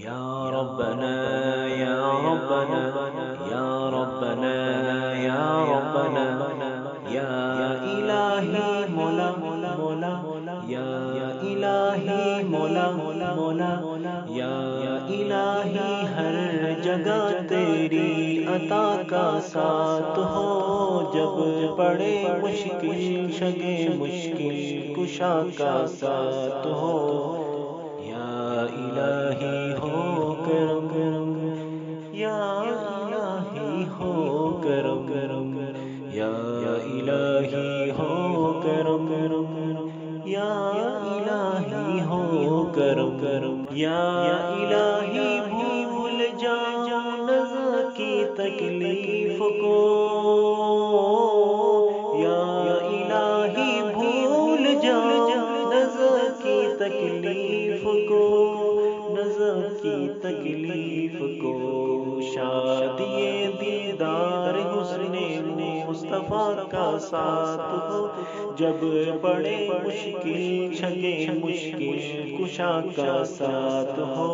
یا ربنا یا ربنا یا ربنا یا ربنا یا الہی مولا مولا یا الہی مولا مولا یا الہی ہر جگہ تیری عطا کا ساتھ ہو، جب پڑے مشکل شگے مشکل کشا کا ساتھ ہو، یا الہی ہو کرم، یا الہی ہو کرم، یا الہی ہو کرم، یا الہی ہو کرم، یا الہی بھول جاؤ نظر کی تکلیف کو، یا الہی بھول جاؤ نظر کی تکلیف کو، نظر کی تکلیف کو، شادی دیدار حسن مصطفیٰ کا ساتھ ہو، جب پڑے مشکل شگے مشکل کشا کا ساتھ ہو،